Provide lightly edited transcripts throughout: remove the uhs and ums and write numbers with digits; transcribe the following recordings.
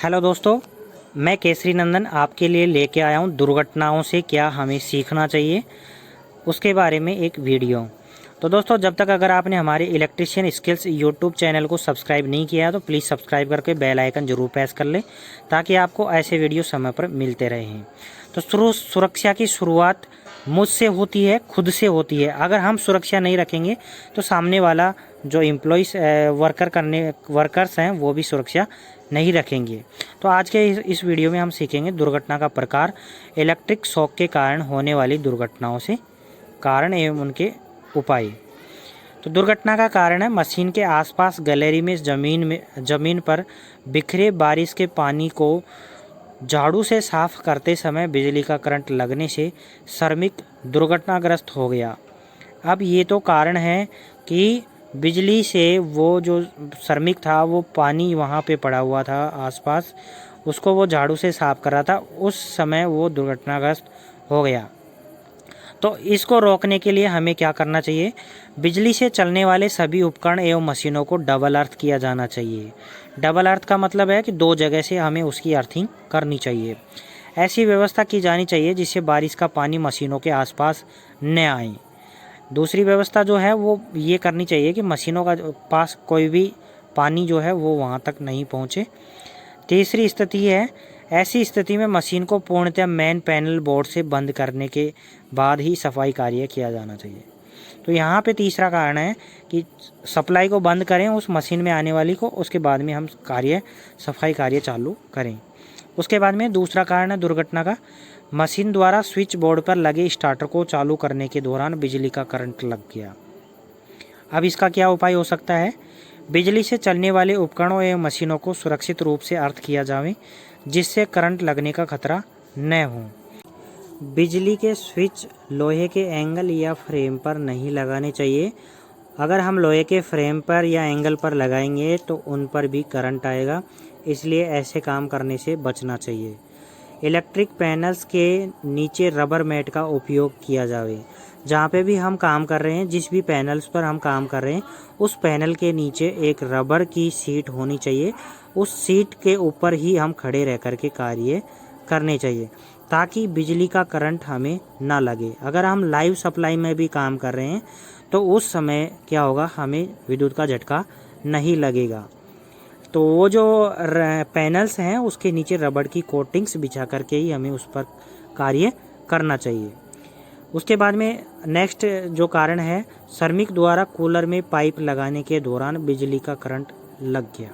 Hello दोस्तों, मैं केसरी नंदन आपके लिए लेके आया हूँ दुर्घटनाओं से क्या हमें सीखना चाहिए उसके बारे में एक वीडियो। तो दोस्तों, जब तक अगर आपने हमारे इलेक्ट्रिशियन स्किल्स यूट्यूब चैनल को सब्सक्राइब नहीं किया तो प्लीज़ सब्सक्राइब करके बेल आइकन जरूर प्रेस कर लें ताकि आपको ऐसे वीडियो समय पर मिलते रहें। तो सुरक्षा की शुरुआत मुझसे होती है, खुद से होती है। अगर हम सुरक्षा नहीं रखेंगे तो सामने वाला जो एम्प्लॉइस वर्कर्स हैं वो भी सुरक्षा नहीं रखेंगे। तो आज के इस वीडियो में हम सीखेंगे दुर्घटना का प्रकार, इलेक्ट्रिक शॉक के कारण होने वाली दुर्घटनाओं से कारण एवं उनके उपाय। तो दुर्घटना का कारण है मशीन के आसपास गैलरी में जमीन पर बिखरे बारिश के पानी को झाड़ू से साफ करते समय बिजली का करंट लगने से श्रमिक दुर्घटनाग्रस्त हो गया। अब ये तो कारण है कि बिजली से वो जो श्रमिक था वो पानी वहाँ पे पड़ा हुआ था आसपास, उसको वो झाड़ू से साफ कर रहा था, उस समय वो दुर्घटनाग्रस्त हो गया। तो इसको रोकने के लिए हमें क्या करना चाहिए? बिजली से चलने वाले सभी उपकरण एवं मशीनों को डबल अर्थ किया जाना चाहिए। डबल अर्थ का मतलब है कि दो जगह से हमें उसकी अर्थिंग करनी चाहिए। ऐसी व्यवस्था की जानी चाहिए जिससे बारिश का पानी मशीनों के आसपास न आए। दूसरी व्यवस्था जो है वो ये करनी चाहिए कि मशीनों का पास कोई भी पानी जो है वो वहाँ तक नहीं पहुँचे। तीसरी स्थिति है, ऐसी स्थिति में मशीन को पूर्णतः मेन पैनल बोर्ड से बंद करने के बाद ही सफाई कार्य किया जाना चाहिए। तो यहाँ पे तीसरा कारण है कि सप्लाई को बंद करें उस मशीन में आने वाली को, उसके बाद में हम सफाई कार्य चालू करें। उसके बाद में दूसरा कारण है दुर्घटना का, मशीन द्वारा स्विच बोर्ड पर लगे स्टार्टर को चालू करने के दौरान बिजली का करंट लग गया। अब इसका क्या उपाय हो सकता है? बिजली से चलने वाले उपकरणों एवं मशीनों को सुरक्षित रूप से अर्थ किया जाए जिससे करंट लगने का खतरा न हो। बिजली के स्विच लोहे के एंगल या फ्रेम पर नहीं लगाने चाहिए। अगर हम लोहे के फ्रेम पर या एंगल पर लगाएंगे तो उन पर भी करंट आएगा, इसलिए ऐसे काम करने से बचना चाहिए। इलेक्ट्रिक पैनल्स के नीचे रबर मैट का उपयोग किया जाए। जहाँ पे भी हम काम कर रहे हैं, जिस भी पैनल्स पर हम काम कर रहे हैं, उस पैनल के नीचे एक रबर की सीट होनी चाहिए। उस सीट के ऊपर ही हम खड़े रह कर के कार्य करने चाहिए ताकि बिजली का करंट हमें ना लगे। अगर हम लाइव सप्लाई में भी काम कर रहे हैं तो उस समय क्या होगा, हमें विद्युत का झटका नहीं लगेगा। तो वो जो पैनल्स हैं उसके नीचे रबड़ की कोटिंग्स बिछा करके ही हमें उस पर कार्य करना चाहिए। उसके बाद में नेक्स्ट जो कारण है, श्रमिक द्वारा कूलर में पाइप लगाने के दौरान बिजली का करंट लग गया।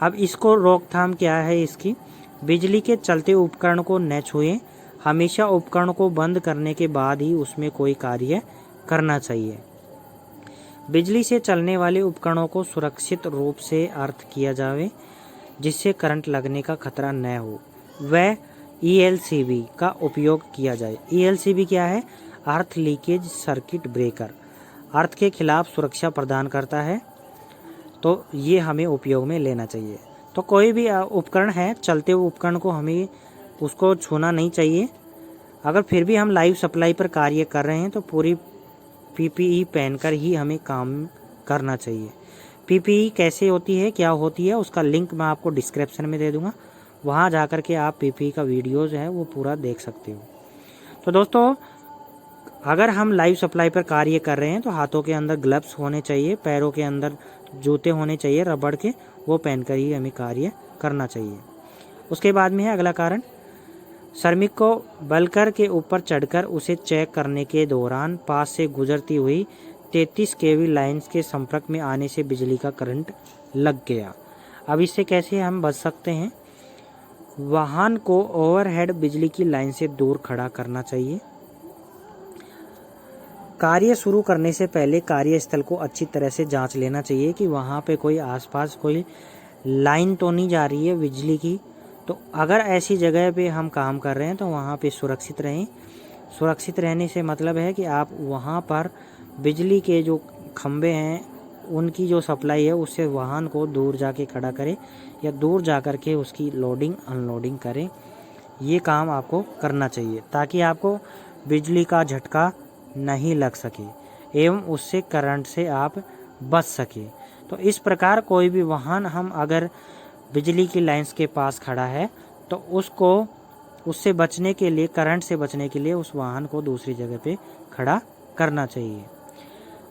अब इसको रोकथाम क्या है इसकी? बिजली के चलते उपकरण को न छुएं। हमेशा उपकरण को बंद करने के बाद ही उसमें कोई कार्य करना चाहिए। बिजली से चलने वाले उपकरणों को सुरक्षित रूप से अर्थ किया जाए जिससे करंट लगने का खतरा न हो। वह ELCB का उपयोग किया जाए। ELCB क्या है? Earth leakage circuit breaker. Earth के खिलाफ सुरक्षा प्रदान करता है, तो ये हमें उपयोग में लेना चाहिए। तो कोई भी उपकरण है, चलते हुए उपकरण को हमें उसको छूना नहीं चाहिए। अगर फिर भी हम लाइव सप्लाई पर कार्य कर रहे हैं तो पूरी PPE पहनकर ही हमें काम करना चाहिए। PPE कैसे होती है, क्या होती है, उसका लिंक मैं आपको डिस्क्रिप्शन में दे दूंगा। वहाँ जा कर के आप PPE का वीडियोज़ है वो पूरा देख सकते हो। तो दोस्तों, अगर हम लाइव सप्लाई पर कार्य कर रहे हैं तो हाथों के अंदर ग्लव्स होने चाहिए, पैरों के अंदर जूते होने चाहिए रबड़ के, वो पहनकर ही हमें कार्य करना चाहिए। उसके बाद में है अगला कारण, श्रमिक को बलकर के ऊपर चढ़कर उसे चेक करने के दौरान पास से गुजरती हुई 33 kV लाइन्स के संपर्क में आने से बिजली का करंट लग गया। अब इससे कैसे हम बच सकते हैं? वाहन को ओवरहेड बिजली की लाइन से दूर खड़ा करना चाहिए। कार्य शुरू करने से पहले कार्यस्थल को अच्छी तरह से जांच लेना चाहिए कि वहाँ पे कोई आसपास कोई लाइन तो नहीं जा रही है बिजली की। तो अगर ऐसी जगह पे हम काम कर रहे हैं तो वहाँ पे सुरक्षित रहें। सुरक्षित रहने से मतलब है कि आप वहाँ पर बिजली के जो खंभे हैं उनकी जो सप्लाई है उससे वाहन को दूर जाके खड़ा करें या दूर जा कर के उसकी लोडिंग अनलोडिंग करें। ये काम आपको करना चाहिए ताकि आपको बिजली का झटका नहीं लग सके एवं उससे करंट से आप बच सके। तो इस प्रकार कोई भी वाहन हम अगर बिजली की लाइंस के पास खड़ा है तो उससे बचने के लिए, करंट से बचने के लिए उस वाहन को दूसरी जगह पे खड़ा करना चाहिए।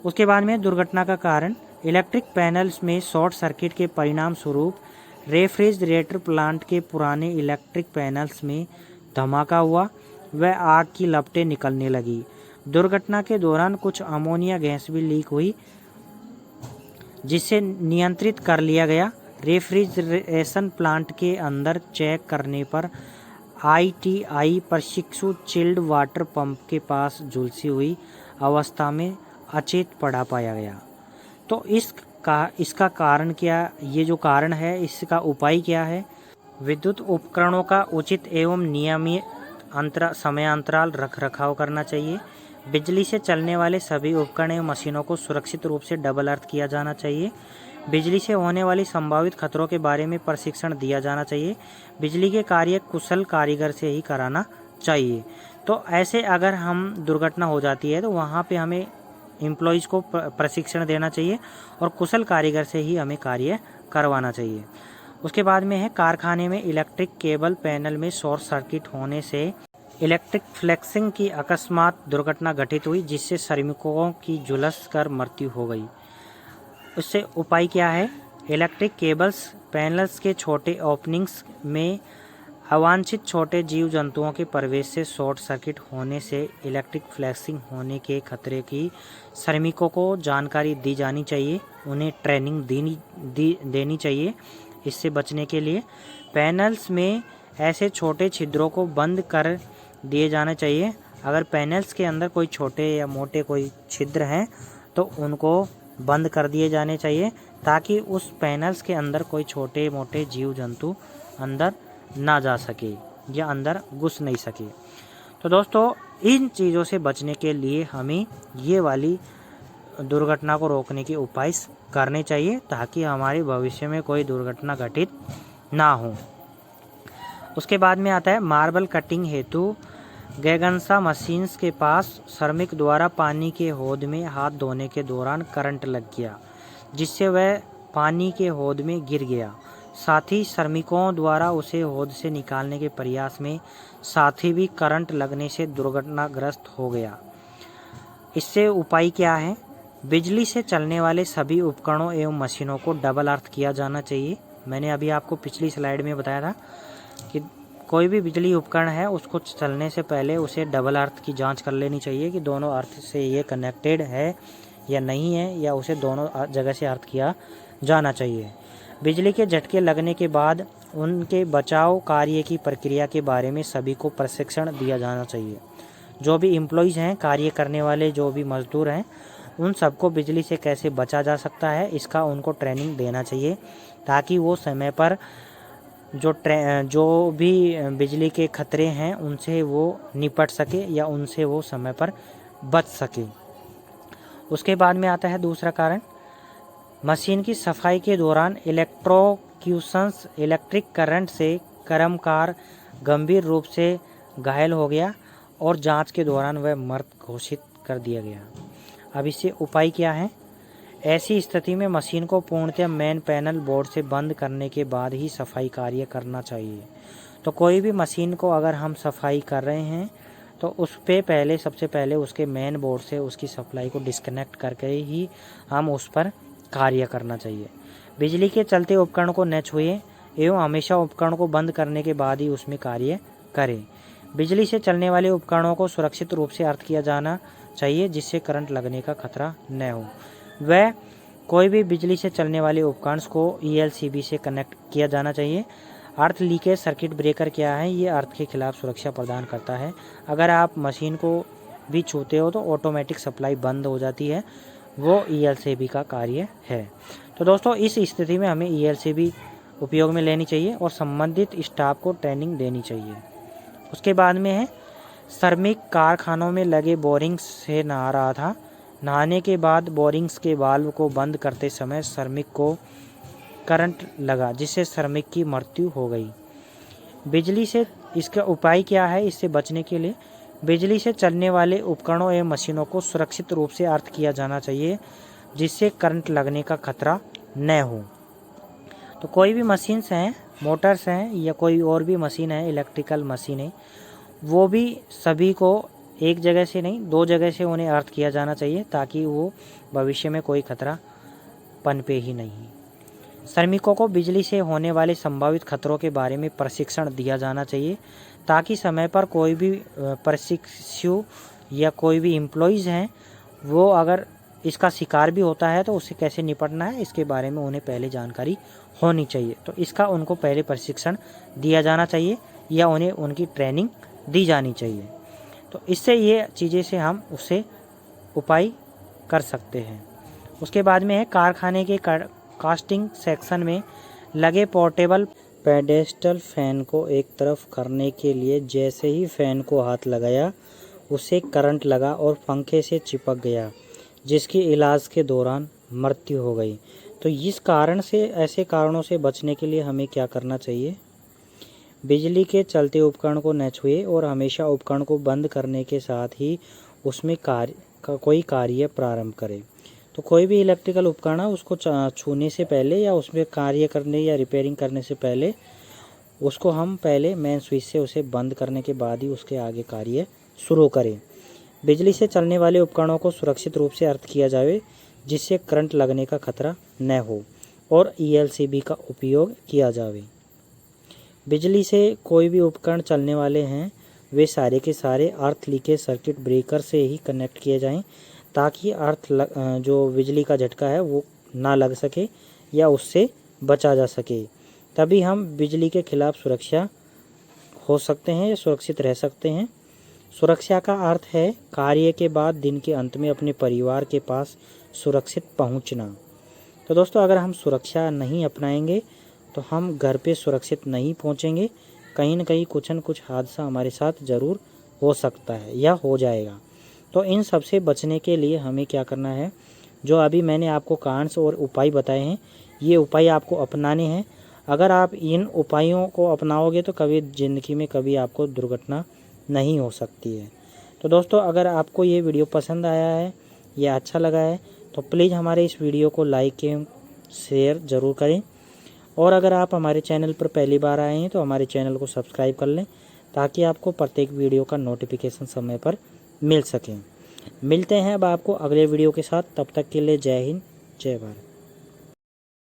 उसके बाद में दुर्घटना का कारण, इलेक्ट्रिक पैनल्स में शॉर्ट सर्किट के परिणाम स्वरूप रेफ्रिजरेटर प्लांट के पुराने इलेक्ट्रिक पैनल्स में धमाका हुआ व आग की लपटें निकलने लगी। दुर्घटना के दौरान कुछ अमोनिया गैस भी लीक हुई जिसे नियंत्रित कर लिया गया। रेफ्रिजरेशन प्लांट के अंदर चेक करने पर ITI प्रशिक्षु चिल्ड वाटर पंप के पास झुलसी हुई अवस्था में अचेत पड़ा पाया गया। तो इसका कारण क्या, ये जो कारण है इसका उपाय क्या है? विद्युत उपकरणों का उचित एवं नियमित समयांतराल रखरखाव करना चाहिए। बिजली से चलने वाले सभी उपकरण एवं मशीनों को सुरक्षित रूप से डबल अर्थ किया जाना चाहिए। बिजली से होने वाली संभावित खतरों के बारे में प्रशिक्षण दिया जाना चाहिए। बिजली के कार्य कुशल कारीगर से ही कराना चाहिए। तो ऐसे अगर हम दुर्घटना हो जाती है तो वहाँ पे हमें एम्प्लॉयज़ को प्रशिक्षण देना चाहिए और कुशल कारीगर से ही हमें कार्य करवाना चाहिए। उसके बाद में है, कारखाने में इलेक्ट्रिक केबल पैनल में शॉर्ट सर्किट होने से इलेक्ट्रिक फ्लेक्सिंग की अकस्मात दुर्घटना घटित हुई जिससे श्रमिकों की झुलस कर मृत्यु हो गई। उससे उपाय क्या है? इलेक्ट्रिक केबल्स पैनल्स के छोटे ओपनिंग्स में अवांछित छोटे जीव जंतुओं के प्रवेश से शॉर्ट सर्किट होने से इलेक्ट्रिक फ्लेक्सिंग होने के खतरे की श्रमिकों को जानकारी दी जानी चाहिए, उन्हें ट्रेनिंग देनी चाहिए। इससे बचने के लिए पैनल्स में ऐसे छोटे छिद्रों को बंद कर दिए जाने चाहिए। अगर पैनल्स के अंदर कोई छोटे या मोटे कोई छिद्र हैं तो उनको बंद कर दिए जाने चाहिए ताकि उस पैनल्स के अंदर कोई छोटे मोटे जीव जंतु अंदर ना जा सके या अंदर घुस नहीं सके। तो दोस्तों, इन चीज़ों से बचने के लिए हमें ये वाली दुर्घटना को रोकने के उपाय करने चाहिए ताकि हमारे भविष्य में कोई दुर्घटना घटित ना हो। उसके बाद में आता है, मार्बल कटिंग हेतु गैगनसा मशीन्स के पास श्रमिक द्वारा पानी के हौद में हाथ धोने के दौरान करंट लग गया जिससे वह पानी के हौद में गिर गया। साथ ही श्रमिकों द्वारा उसे हौद से निकालने के प्रयास में साथी भी करंट लगने से दुर्घटनाग्रस्त हो गया। इससे उपाय क्या है? बिजली से चलने वाले सभी उपकरणों एवं मशीनों को डबल अर्थ किया जाना चाहिए। मैंने अभी आपको पिछली स्लाइड में बताया था कि कोई भी बिजली उपकरण है उसको चलने से पहले उसे डबल अर्थ की जांच कर लेनी चाहिए कि दोनों अर्थ से ये कनेक्टेड है या नहीं है, या उसे दोनों जगह से अर्थ किया जाना चाहिए। बिजली के झटके लगने के बाद उनके बचाव कार्य की प्रक्रिया के बारे में सभी को प्रशिक्षण दिया जाना चाहिए। जो भी एम्प्लॉयज़ हैं, कार्य करने वाले जो भी मजदूर हैं, उन सबको बिजली से कैसे बचा जा सकता है इसका उनको ट्रेनिंग देना चाहिए ताकि वो समय पर जो भी बिजली के खतरे हैं उनसे वो निपट सके या उनसे वो समय पर बच सके। उसके बाद में आता है दूसरा कारण, मशीन की सफाई के दौरान इलेक्ट्रोक्यूशंस इलेक्ट्रिक करंट से कर्मकार गंभीर रूप से घायल हो गया और जांच के दौरान वह मृत घोषित कर दिया गया। अब इससे उपाय क्या है? ऐसी स्थिति में मशीन को पूर्णतः मेन पैनल बोर्ड से बंद करने के बाद ही सफाई कार्य करना चाहिए। तो कोई भी मशीन को अगर हम सफाई कर रहे हैं तो उस पे सबसे पहले उसके मेन बोर्ड से उसकी सप्लाई को डिस्कनेक्ट करके ही हम उस पर कार्य करना चाहिए। बिजली के चलते उपकरण को न छुएं एवं हमेशा उपकरण को बंद करने के बाद ही उसमें कार्य करें। बिजली से चलने वाले उपकरणों को सुरक्षित रूप से अर्थ किया जाना चाहिए जिससे करंट लगने का खतरा न हो। वह कोई भी बिजली से चलने वाले उपकरण को ELCB से कनेक्ट किया जाना चाहिए। अर्थ लीकेज सर्किट ब्रेकर क्या है? ये अर्थ के खिलाफ सुरक्षा प्रदान करता है। अगर आप मशीन को भी छूते हो तो ऑटोमेटिक सप्लाई बंद हो जाती है, वो ELCB का कार्य है। तो दोस्तों, इस स्थिति में हमें ELCB उपयोग में लेनी चाहिए और संबंधित स्टाफ को ट्रेनिंग देनी चाहिए। उसके बाद में है, श्रमिक कारखानों में लगे बोरिंग्स से नहा रहा था। नहाने के बाद बोरिंग्स के वाल्व को बंद करते समय श्रमिक को करंट लगा जिससे श्रमिक की मृत्यु हो गई। बिजली से इसका उपाय क्या है? इससे बचने के लिए बिजली से चलने वाले उपकरणों एवं मशीनों को सुरक्षित रूप से अर्थ किया जाना चाहिए जिससे करंट लगने का खतरा न हो। तो कोई भी मशीन्स हैं, मोटर्स हैं या कोई और भी मशीन है, इलेक्ट्रिकल मशीन है, वो भी सभी को एक जगह से नहीं 2 जगह से उन्हें अर्थ किया जाना चाहिए, ताकि वो भविष्य में कोई खतरा पनपे ही नहीं। श्रमिकों को बिजली से होने वाले संभावित खतरों के बारे में प्रशिक्षण दिया जाना चाहिए, ताकि समय पर कोई भी प्रशिक्षु या कोई भी एम्प्लॉइज़ हैं, वो अगर इसका शिकार भी होता है तो उससे कैसे निपटना है इसके बारे में उन्हें पहले जानकारी होनी चाहिए। तो इसका उनको पहले प्रशिक्षण दिया जाना चाहिए या उन्हें उनकी ट्रेनिंग दी जानी चाहिए। तो इससे ये चीज़ें से हम उससे उपाय कर सकते हैं। उसके बाद में है कारखाने के कास्टिंग सेक्शन में लगे पोर्टेबल पेडेस्टल फैन को एक तरफ करने के लिए जैसे ही फैन को हाथ लगाया उसे करंट लगा और पंखे से चिपक गया, जिसकी इलाज के दौरान मृत्यु हो गई। तो इस कारण से, ऐसे कारणों से बचने के लिए हमें क्या करना चाहिए? बिजली के चलते उपकरण को न छुए और हमेशा उपकरण को बंद करने के साथ ही उसमें कोई कार्य प्रारंभ करें। तो कोई भी इलेक्ट्रिकल उपकरण है उसको छूने से पहले या उसमें कार्य करने या रिपेयरिंग करने से पहले उसको हम पहले मेन स्विच से उसे बंद करने के बाद ही उसके आगे कार्य शुरू करें। बिजली से चलने वाले उपकरणों को सुरक्षित रूप से अर्थ किया जाए, जिससे करंट लगने का खतरा न हो, और ELCB का उपयोग किया जाए। बिजली से कोई भी उपकरण चलने वाले हैं वे सारे के सारे अर्थ लीकेज सर्किट ब्रेकर से ही कनेक्ट किए जाएं, ताकि जो बिजली का झटका है वो ना लग सके या उससे बचा जा सके। तभी हम बिजली के खिलाफ सुरक्षा हो सकते हैं या सुरक्षित रह सकते हैं। सुरक्षा का अर्थ है कार्य के बाद दिन के अंत में अपने परिवार के पास सुरक्षित पहुंचना। तो दोस्तों, अगर हम सुरक्षा नहीं अपनाएंगे तो हम घर पे सुरक्षित नहीं पहुंचेंगे। कहीं न कहीं कुछ न कुछ हादसा हमारे साथ ज़रूर हो सकता है या हो जाएगा। तो इन सब से बचने के लिए हमें क्या करना है? जो अभी मैंने आपको कारण और उपाय बताए हैं, ये उपाय आपको अपनाने हैं। अगर आप इन उपायों को अपनाओगे तो कभी ज़िंदगी में कभी आपको दुर्घटना नहीं हो सकती है। तो दोस्तों, अगर आपको ये वीडियो पसंद आया है या अच्छा लगा है तो प्लीज़ हमारे इस वीडियो को लाइक एवं शेयर ज़रूर करें, और अगर आप हमारे चैनल पर पहली बार आए हैं तो हमारे चैनल को सब्सक्राइब कर लें, ताकि आपको प्रत्येक वीडियो का नोटिफिकेशन समय पर मिल सके। मिलते हैं अब आपको अगले वीडियो के साथ, तब तक के लिए जय हिंद, जय भारत।